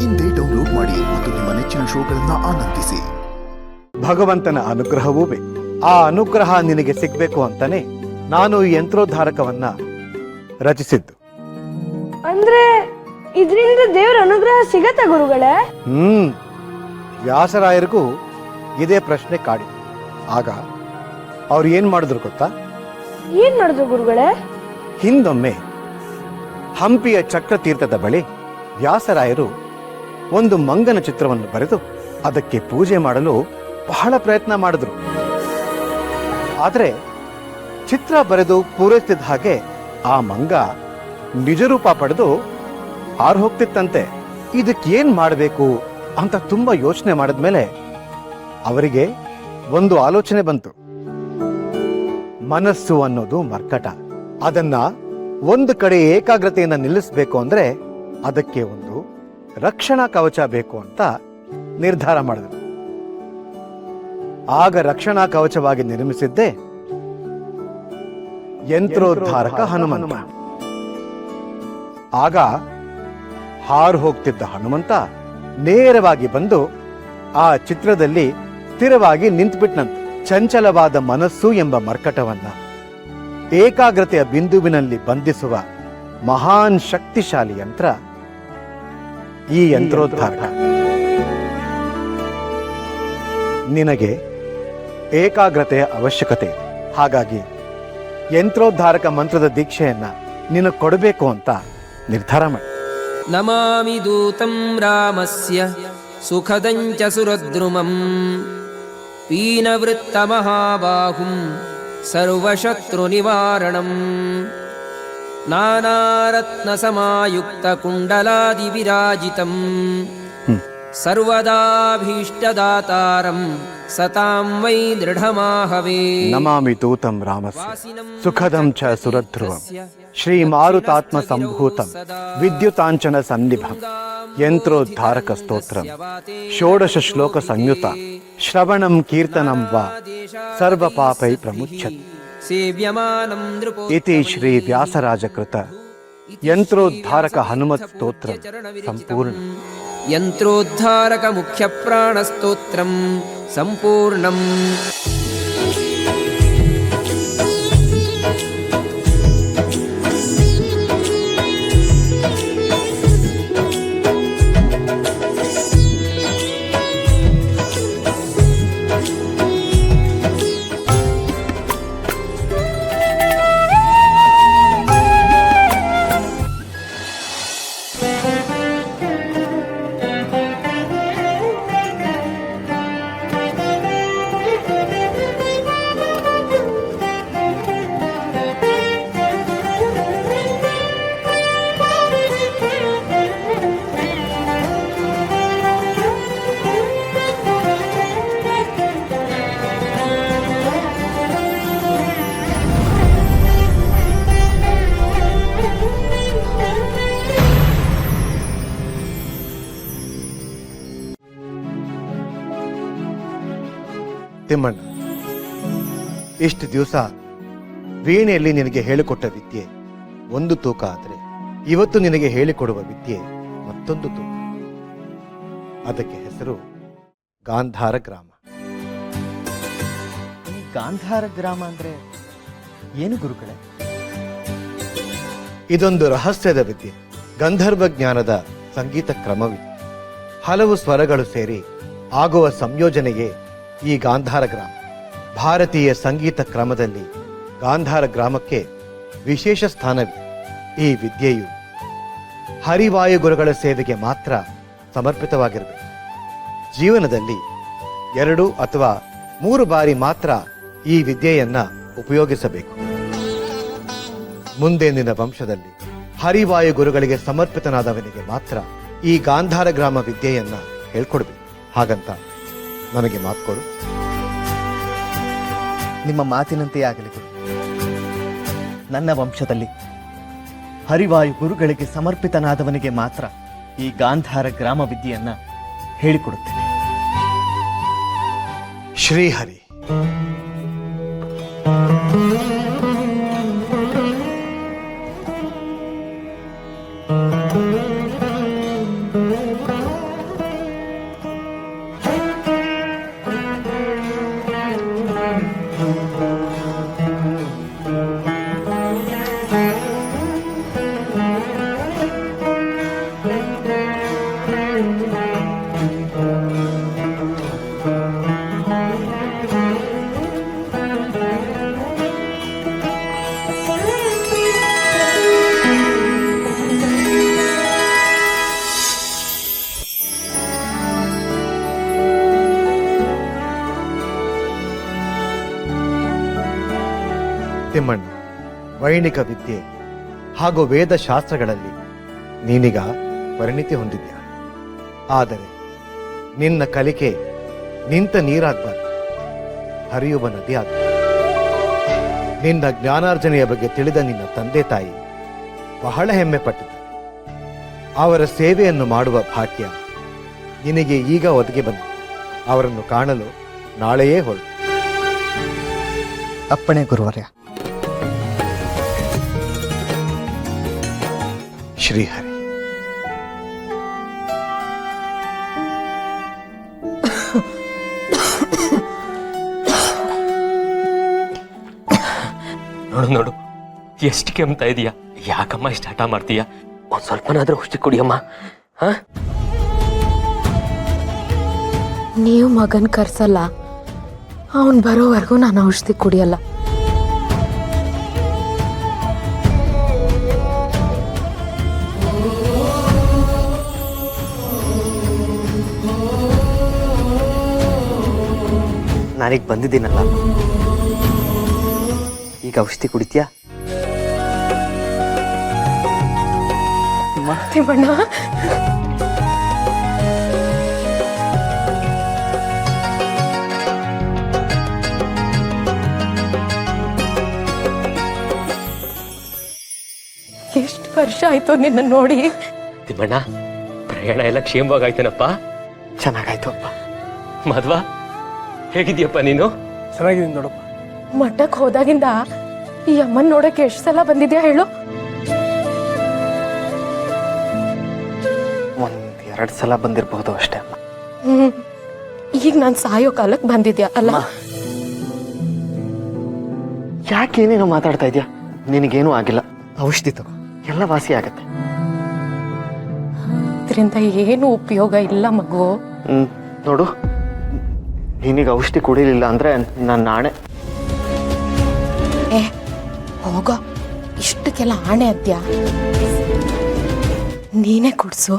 ಇಂದೇ ಡೌನ್ಲೋಡ್ ಮಾಡಿ ಮತ್ತು ನಿಮ್ಮ ನೆಚ್ಚಿನ ಶೋಗಳನ್ನು ಆನಂದಿಸಿ. ಭಗವಂತನ ಅನುಗ್ರಹವೂ ಬೇಕು. ಆ ಅನುಗ್ರಹ ನಿನಗೆ ಸಿಗ್ಬೇಕು ಅಂತಾನೆ ನಾನು ಈ ಯಂತ್ರೋದ್ಧಾರಕವನ್ನ ರಚಿಸಿದ್ದು. ಅಂದ್ರೆ ಇದರಿಂದ ದೇವರ ಅನುಗ್ರಹ ಸಿಗತ್ತ ಗುರುಗಳೇ? ವ್ಯಾಸರಾಯರಿಗೂ ಇದೇ ಪ್ರಶ್ನೆ ಕಾಡಿತು. ಆಗ ಅವ್ರು ಏನ್ ಮಾಡಿದ್ರು ಗೊತ್ತಾ? ಏನ್ ಮಾಡಿದ್ರು ಗುರುಗಳೇ? ಹಿಂದೊಮ್ಮೆ ಹಂಪಿಯ ಚಕ್ರತೀರ್ಥದ ಬಳಿ ವ್ಯಾಸರಾಯರು ಒಂದು ಮಂಗನ ಚಿತ್ರವನ್ನು ಬರೆದು ಅದಕ್ಕೆ ಪೂಜೆ ಮಾಡಲು ಬಹಳ ಪ್ರಯತ್ನ ಮಾಡಿದ್ರು. ಆದರೆ ಚಿತ್ರ ಬರೆದು ಪೂರೈಸಿದ ಹಾಗೆ ಆ ಮಂಗ ನಿಜರೂಪ ಪಡೆದು ಹಾರು ಹೋಗ್ತಿತ್ತಂತೆ. ಇದಕ್ಕೇನ್ ಮಾಡಬೇಕು ಅಂತ ತುಂಬಾ ಯೋಚನೆ ಮಾಡಿದ್ಮೇಲೆ ಅವರಿಗೆ ಒಂದು ಆಲೋಚನೆ ಬಂತು. ಮನಸ್ಸು ಅನ್ನೋದು ಮರ್ಕಟ. ಅದನ್ನ ಒಂದು ಕಡೆ ಏಕಾಗ್ರತೆಯಿಂದ ನಿಲ್ಲಿಸಬೇಕು ಅಂದ್ರೆ ಅದಕ್ಕೆ ಒಂದು ರಕ್ಷಣಾ ಕವಚ ಬೇಕು ಅಂತ ನಿರ್ಧಾರ ಮಾಡಿದರು. ಆಗ ರಕ್ಷಣಾ ಕವಚವಾಗಿ ನಿರ್ಮಿಸಿದ್ದೇ ಯಂತ್ರೋದ್ಧಾರಕ ಹನುಮಂತ. ಆಗ ಹಾರು ಹೋಗ್ತಿದ್ದ ಹನುಮಂತ ನೇರವಾಗಿ ಬಂದು ಆ ಚಿತ್ರದಲ್ಲಿ ಸ್ಥಿರವಾಗಿ ನಿಂತುಬಿಟ್ನಂತೆ. ಚಂಚಲವಾದ ಮನಸ್ಸು ಎಂಬ ಮರ್ಕಟವನ್ನ ಏಕಾಗ್ರತೆಯ ಬಿಂದುವಿನಲ್ಲಿ ಬಂಧಿಸುವ ಮಹಾನ್ ಶಕ್ತಿಶಾಲಿ ಯಂತ್ರ ಈ ಯಂತ್ರೋದ್ಧಾರಕ. ನಿನಗೆ ಏಕಾಗ್ರತೆಯ ಅವಶ್ಯಕತೆ ಇದೆ. ಹಾಗಾಗಿ ಯಂತ್ರೋದ್ಧಾರಕ ಮಂತ್ರದ ದೀಕ್ಷೆಯನ್ನ ನಿನಗೆ ಕೊಡಬೇಕು ಅಂತ ನಿರ್ಧಾರ ಮಾಡಿ. ನಮಾಮಿ ದೂತಂ ರಾಮಸ್ಯ ಸುಖದಂಚ ಸುರದ್ರುಮಂ ಪೀನವೃತ್ತ ಮಹಾಬಾಹುಂ ಸರ್ವಶತ್ರು ನಿವಾರಣಂ ನಾನಾರತ್ನ ಸಮಾಯುಕ್ತ ಕುಂಡಲಾದಿ ವಿರಾಜಿತಂ ಸರ್ವದಾಭೀಷ್ಟದಾತಾರಂ ಸತಾಂ ವೈ ದೃಢಮಾಹವೇ. ನಮಾಮಿ ದೂತಂ ರಾಮಸ್ಯ ಸುಖದಂ ಚ ಸುರಧ್ರುವಂ ಶ್ರೀ ಮಾರುತಾತ್ಮ ಸಂಭೂತಂ ವಿದ್ಯುತಾಂಚನ ಸನ್ನಿಭಂ ಯಂತ್ರೋದ್ಧಾರಕ ಸ್ತೋತ್ರಂ ಷೋಡಶ ಶ್ಲೋಕ ಸಂಯುತ ಶ್ರವಣಂ ಕೀರ್ತನಂ ವಾ ಸರ್ವ ಪಾಪೈ ಪ್ರಮುಚ್ಯತೆ ಇತಿ ಶ್ರೀ ವ್ಯಾಸರಾಜಕೃತ ಯಂತ್ರೋದ್ಧಾರಕ ಹನುಮತ್ ಸ್ತೋತ್ರ ಸಂಪೂರ್ಣ. ಯಂತ್ರೋದ್ಧಾರಕ ಮುಖ್ಯ ಪ್ರಾಣ ಸ್ತೋತ್ರಂ ಸಂಪೂರ್ಣಂ. ತಿಮ್ಮಣ್ಣ, ಇಷ್ಟು ದಿವಸ ವೀಣೆಯಲ್ಲಿ ನಿನಗೆ ಹೇಳಿಕೊಟ್ಟ ವಿದ್ಯೆ ಒಂದು ತೂಕ ಆದ್ರೆ ಇವತ್ತು ನಿನಗೆ ಹೇಳಿಕೊಡುವ ವಿದ್ಯೆ ಮತ್ತೊಂದು ತೂಕ. ಅದಕ್ಕೆ ಹೆಸರು ಗಾಂಧಾರ ಗ್ರಾಮ. ಈ ಗಾಂಧಾರ ಗ್ರಾಮ ಅಂದ್ರೆ ಏನು ಗುರುಗಳೇ? ಇದೊಂದು ರಹಸ್ಯದ ವಿದ್ಯೆ, ಗಂಧರ್ವ ಜ್ಞಾನದ ಸಂಗೀತ ಕ್ರಮವಿದೆ. ಹಲವು ಸ್ವರಗಳು ಸೇರಿ ಆಗುವ ಸಂಯೋಜನೆಗೆ ಈ ಗಾಂಧಾರ ಗ್ರಾಮ. ಭಾರತೀಯ ಸಂಗೀತ ಕ್ರಮದಲ್ಲಿ ಗಾಂಧಾರ ಗ್ರಾಮಕ್ಕೆ ವಿಶೇಷ ಸ್ಥಾನವಿದೆ. ಈ ವಿದ್ಯೆಯು ಹರಿವಾಯುಗುರುಗಳ ಸೇವೆಗೆ ಮಾತ್ರ ಸಮರ್ಪಿತವಾಗಿರಬೇಕು. ಜೀವನದಲ್ಲಿ 2 ಅಥವಾ 3 ಬಾರಿ ಮಾತ್ರ ಈ ವಿದ್ಯೆಯನ್ನ ಉಪಯೋಗಿಸಬೇಕು. ಮುಂದೆ ನಿನ್ನ ವಂಶದಲ್ಲಿ ಹರಿವಾಯುಗುರುಗಳಿಗೆ ಸಮರ್ಪಿತನಾದವನಿಗೆ ಮಾತ್ರ ಈ ಗಾಂಧಾರ ಗ್ರಾಮ ವಿದ್ಯೆಯನ್ನ ಹೇಳ್ಕೊಡ್ಬೇಕು. ಹಾಗಂತ ನನಗೆ ಮಾತು ಕೊಡು. ನಿಮ್ಮ ಮಾತಿನಂತೆಯೇ ಆಗಲಿ ಗುರು. ನನ್ನ ವಂಶದಲ್ಲಿ ಹರಿವಾಯು ಗುರುಗಳಿಗೆ ಸಮರ್ಪಿತನಾದವನಿಗೆ ಮಾತ್ರ ಈ ಗಾಂಧಾರ ಗ್ರಾಮ ವಿದ್ಯೆಯನ್ನ ಹೇಳಿಕೊಡುತ್ತೇನೆ. ಶ್ರೀಹರಿ. ತಿಮ್ಮಣ್ಣ, ವೈಣಿಕ ವಿದ್ಯೆ ಹಾಗೂ ವೇದಶಾಸ್ತ್ರಗಳಲ್ಲಿ ನೀನೀಗ ಪರಿಣಿತಿ ಹೊಂದಿದ್ಯಾ. ಆದರೆ ನಿನ್ನ ಕಲಿಕೆ ನಿಂತ ನೀರಾಗಬಾರ್ದು, ಹರಿಯುವ ನದಿ ಆಗಬೇಕು. ನಿನ್ನ ಜ್ಞಾನಾರ್ಜನೆಯ ಬಗ್ಗೆ ತಿಳಿದ ನಿನ್ನ ತಂದೆ ತಾಯಿ ಬಹಳ ಹೆಮ್ಮೆ ಪಟ್ಟಿದ್ದಾರೆ. ಅವರ ಸೇವೆಯನ್ನು ಮಾಡುವ ಭಾಗ್ಯ ನಿನಗೆ ಈಗ ಒದಗಿ ಬಂದಿದೆ. ಅವರನ್ನು ಕಾಣಲು ನಾಳೆಯೇ ಹೊರಡು. ಅಪ್ಪಣೆ ಗುರುವರ್ಯ. ಶ್ರೀಹರಿ. ನೋಡು ನೋಡು, ಎಷ್ಟು ಕೆಮ್ತಾ ಇದೀಯಾ? ಯಾಕಮ್ಮ ಇಷ್ಟ ಹಠ ಮಾಡ್ತೀಯ? ಒಂದ್ ಸ್ವಲ್ಪನಾದ್ರೂ ಔಷಧಿ ಕುಡಿಯಮ್ಮ. ಹಾ, ನೀವು ಮಗನ್ ಕರ್ಸಲ್ಲ, ಅವನ್ ಬರೋವರೆಗೂ ನಾನು ಔಷಧಿ ಕುಡಿಯಲ್ಲ. ನಾನೀಗ ಬಂದಿದ್ದೀನಲ್ಲ, ಈಗ ಔಷಧಿ ಕುಡಿತೀಯಾ? ತಿಮ್ಮಣ್ಣ, ಎಷ್ಟು ವರ್ಷ ಆಯ್ತು ನಿನ್ನ ನೋಡಿ. ತಿಮ್ಮಣ್ಣ, ಪ್ರಯಾಣ ಎಲ್ಲ ಕ್ಷೇಮವಾಗಾಯ್ತೇನಪ್ಪ? ಚೆನ್ನಾಗಾಯ್ತು ಅಪ್ಪ. ಮಧ್ವ, ಹೇಗಿದ್ಯಪ್ಪ ನೀನು? ಚೆನ್ನಾಗಿದ್ದೀನಿ ನೋಡಪ್ಪ. ಮಠಕ್ಕೆ ಹೋದಾಗಿಂದ ಈ ಅಮ್ಮನ್ ನೋಡಕ್ಕೆ ಎಷ್ಟು ಸಲ ಬಂದಿದ್ಯಾ ಹೇಳು? 1-2 ಸಲ ಬಂದಿರಬಹುದು ಅಷ್ಟೇ ಅಮ್ಮ. ಈಗ ನಾನು ಸಾಯೋ ಕಾಲಕ್ಕೆ ಬಂದಿದ್ಯಾ ಅಲ್ಲ? ಯಾಕೇನೇನೋ ಮಾತಾಡ್ತಾ ಇದೆಯಾ? ನಿನಗೇನೂ ಆಗಿಲ್ಲ. ಔಷಧಿ ತಗೋ, ಎಲ್ಲ ವಾಸಿ ಆಗತ್ತೆ. ಇದರಿಂದ ಏನು ಉಪಯೋಗ ಇಲ್ಲ ಮಗು. ನೋಡು, ನೀನೀಗ ಔಷಧಿ ಕುಡಿಲಿಲ್ಲ ಅಂದ್ರೆ ನನ್ನ ನಾಣೆ. ಹೋಗೋ, ಇಷ್ಟಕ್ಕೆಲ್ಲ ಆಣೆ ಅದ್ಯಾ? ನೀನೇ ಕುಡ್ಸು.